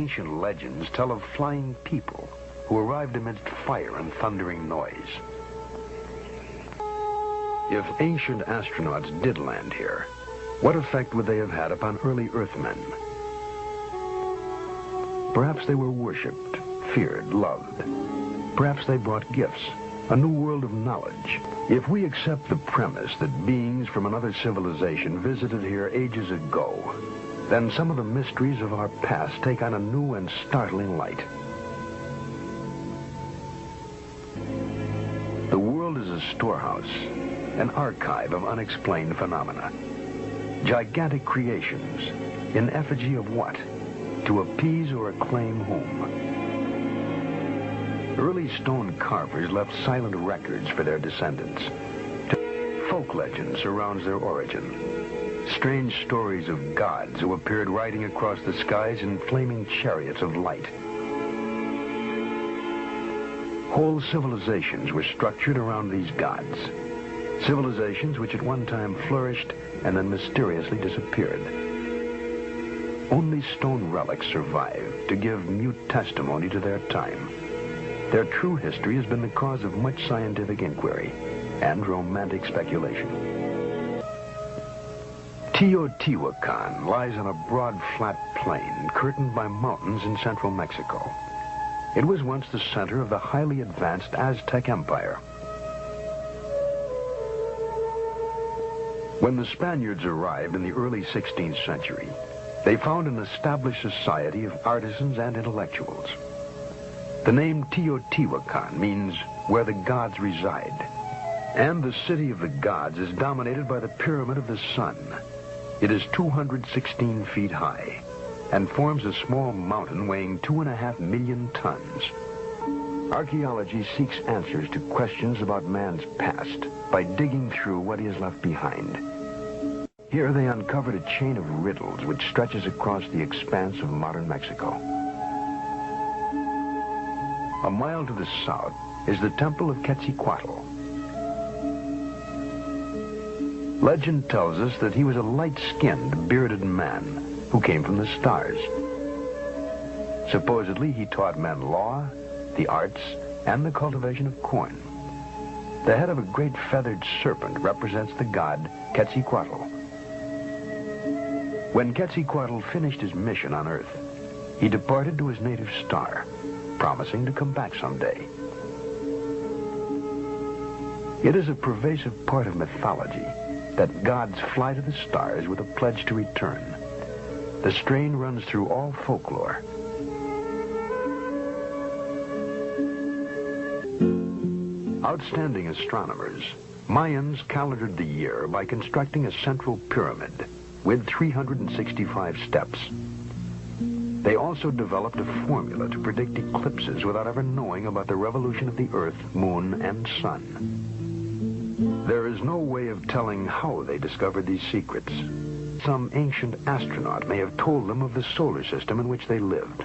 ancient legends tell of flying people who arrived amidst fire and thundering noise. If ancient astronauts did land here, what effect would they have had upon early Earthmen? Perhaps they were worshipped, feared, loved. Perhaps they brought gifts, a new world of knowledge. If we accept the premise that beings from another civilization visited here ages ago, then some of the mysteries of our past take on a new and startling light. The world is a storehouse, an archive of unexplained phenomena. Gigantic creations, in effigy of what? To appease or acclaim whom? Early stone carvers left silent records for their descendants. Folk legend surrounds their origin. Strange stories of gods who appeared riding across the skies in flaming chariots of light. Whole civilizations were structured around these gods. Civilizations which at one time flourished and then mysteriously disappeared. Only stone relics survive to give mute testimony to their time. Their true history has been the cause of much scientific inquiry and romantic speculation. Teotihuacan lies on a broad, flat plain curtained by mountains in central Mexico. It was once the center of the highly advanced Aztec Empire. When the Spaniards arrived in the early 16th century, they found an established society of artisans and intellectuals. The name Teotihuacan means where the gods reside. And the city of the gods is dominated by the Pyramid of the Sun. It is 216 feet high and forms a small mountain weighing 2.5 million tons. Archaeology seeks answers to questions about man's past by digging through what he has left behind. Here they uncovered a chain of riddles which stretches across the expanse of modern Mexico. A mile to the south is the temple of Quetzalcoatl. Legend tells us that he was a light-skinned, bearded man who came from the stars. Supposedly, he taught men law, the arts, and the cultivation of corn. The head of a great feathered serpent represents the god Quetzalcoatl. When Quetzalcoatl finished his mission on Earth, he departed to his native star, promising to come back someday. It is a pervasive part of mythology that gods fly to the stars with a pledge to return. The strain runs through all folklore. Outstanding astronomers, Mayans calendared the year by constructing a central pyramid with 365 steps. They also developed a formula to predict eclipses without ever knowing about the revolution of the Earth, Moon, and Sun. There is no way of telling how they discovered these secrets. Some ancient astronaut may have told them of the solar system in which they lived.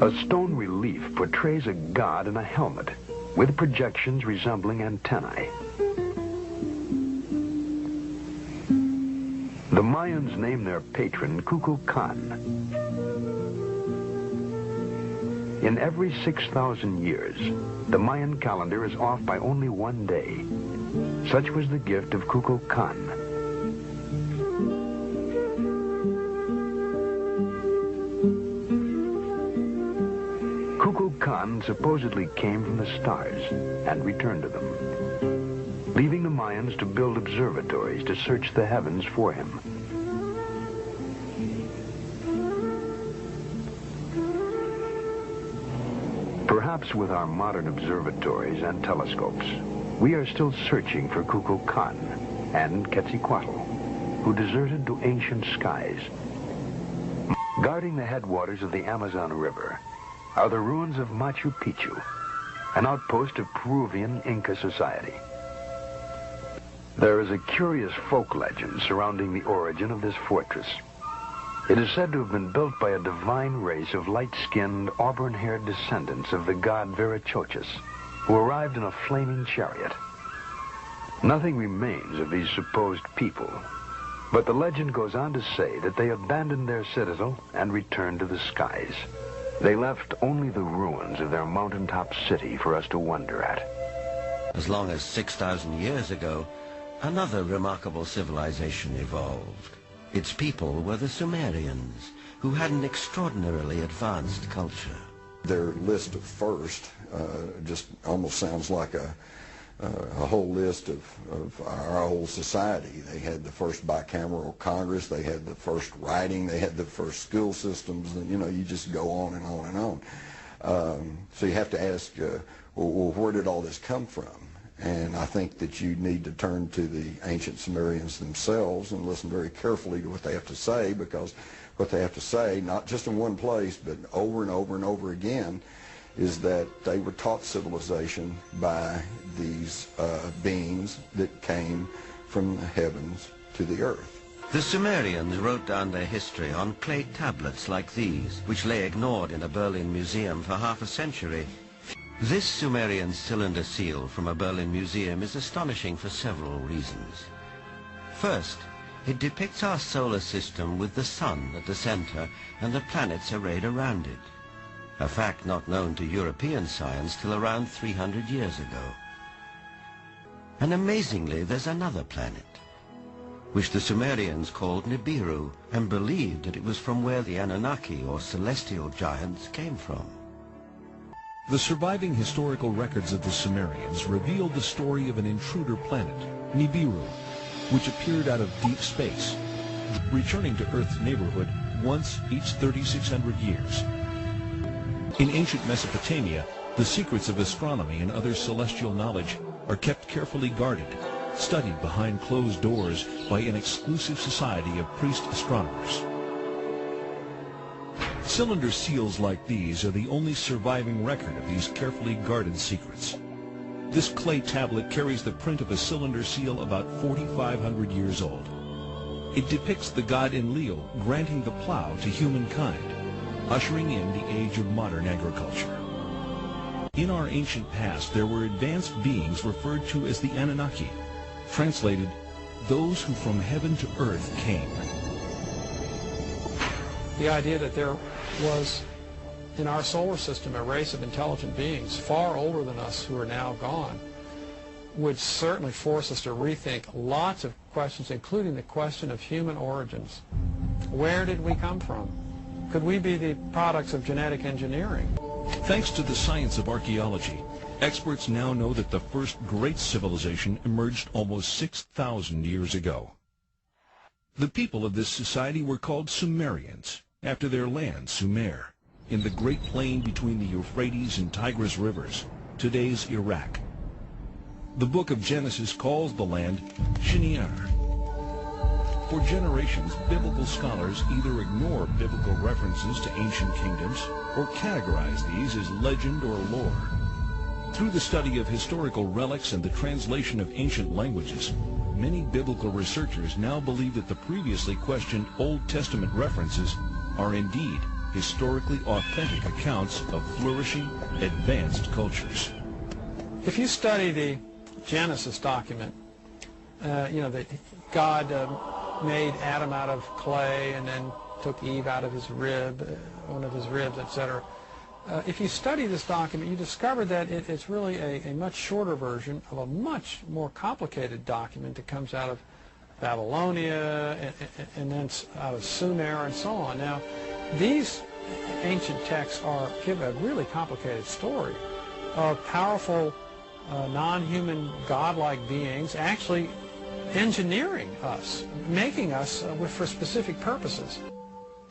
A stone relief portrays a god in a helmet with projections resembling antennae. The Mayans named their patron Kukulkan. In every 6,000 years, the Mayan calendar is off by only one day. Such was the gift of Kukulkan. Kukulkan supposedly came from the stars and returned to them, leaving the Mayans to build observatories to search the heavens for him. Perhaps with our modern observatories and telescopes, we are still searching for Kukulkan and Quetzalcoatl, who deserted to ancient skies. Guarding the headwaters of the Amazon River are the ruins of Machu Picchu, an outpost of Peruvian Inca society. There is a curious folk legend surrounding the origin of this fortress. It is said to have been built by a divine race of light-skinned, auburn-haired descendants of the god Viracochas, who arrived in a flaming chariot. Nothing remains of these supposed people, But the legend goes on to say that they abandoned their citadel and returned to the skies. They left only the ruins of their mountaintop city for us to wonder at. As long as 6,000 years ago, another remarkable civilization evolved. Its people were the Sumerians, who had an extraordinarily advanced culture. Their list of first just almost sounds like a whole list of our whole society. They had the first bicameral Congress, they had the first writing, they had the first school systems, and you just go on and on and on. So you have to ask, well, where did all this come from? And I think that you need to turn to the ancient Sumerians themselves and listen very carefully to what they have to say, because what they have to say, not just in one place, but over and over and over again, is that they were taught civilization by these beings that came from the heavens to the earth. The Sumerians wrote down their history on clay tablets like these, which lay ignored in a Berlin museum for half a century. This Sumerian cylinder seal from a Berlin museum is astonishing for several reasons. First, it depicts our solar system with the sun at the center and the planets arrayed around it, a fact not known to European science till around 300 years ago. And amazingly, there's another planet, which the Sumerians called Nibiru, and believed that it was from where the Anunnaki, or celestial giants, came from. The surviving historical records of the Sumerians revealed the story of an intruder planet, Nibiru, which appeared out of deep space, returning to Earth's neighborhood once each 3,600 years. In ancient Mesopotamia, the secrets of astronomy and other celestial knowledge are kept carefully guarded, studied behind closed doors by an exclusive society of priest astronomers. Cylinder seals like these are the only surviving record of these carefully guarded secrets. This clay tablet carries the print of a cylinder seal about 4,500 years old. It depicts the god Enlil granting the plow to humankind, ushering in the age of modern agriculture. In our ancient past, there were advanced beings referred to as the Anunnaki, translated, those who from heaven to earth came. The idea that there was in our solar system a race of intelligent beings far older than us who are now gone would certainly force us to rethink lots of questions, including the question of human origins. Where did we come from? Could we be the products of genetic engineering? Thanks to the science of archaeology, experts now know that the first great civilization emerged almost 6,000 years ago. The people of this society were called Sumerians, after their land, Sumer, in the Great Plain between the Euphrates and Tigris rivers, today's Iraq. The book of Genesis calls the land Shinar. For generations, biblical scholars either ignore biblical references to ancient kingdoms or categorize these as legend or lore. Through the study of historical relics and the translation of ancient languages, many biblical researchers now believe that the previously questioned Old Testament references are indeed historically authentic accounts of flourishing, advanced cultures. If you study the Genesis document, that God made Adam out of clay and then took Eve out of his rib, one of his ribs, etc. If you study this document, you discover that it's really a much shorter version of a much more complicated document that comes out of Babylonia and then out of Sumer and so on. Now, these ancient texts give a really complicated story of powerful, non-human, godlike beings actually engineering us, making us for specific purposes.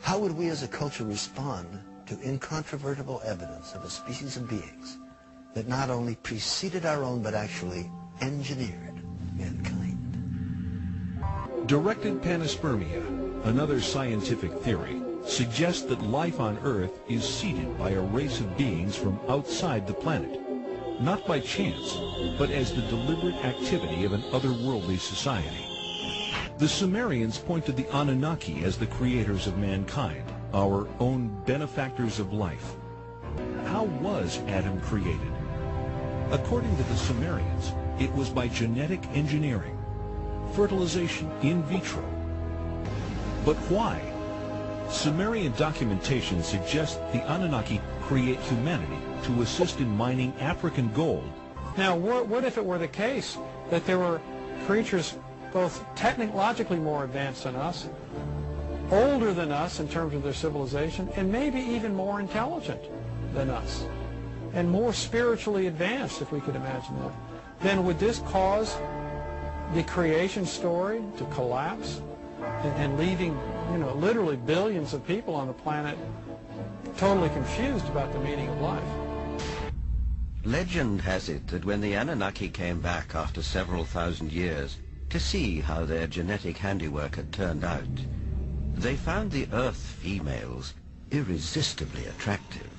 How would we as a culture respond to incontrovertible evidence of a species of beings that not only preceded our own but actually engineered mankind? Directed panspermia, another scientific theory, suggests that life on Earth is seeded by a race of beings from outside the planet, not by chance, but as the deliberate activity of an otherworldly society. The Sumerians point to the Anunnaki as the creators of mankind, our own benefactors of life. How was Adam created? According to the Sumerians, it was by genetic engineering, fertilization in vitro, But why? Sumerian documentation suggests the Anunnaki create humanity to assist in mining African gold. Now, what if it were the case that there were creatures both technologically more advanced than us, older than us in terms of their civilization, and maybe even more intelligent than us, and more spiritually advanced, if we could imagine that? Then would this cause the creation story to collapse and leaving, literally billions of people on the planet totally confused about the meaning of life? Legend has it that when the Anunnaki came back after several thousand years to see how their genetic handiwork had turned out, they found the Earth females irresistibly attractive.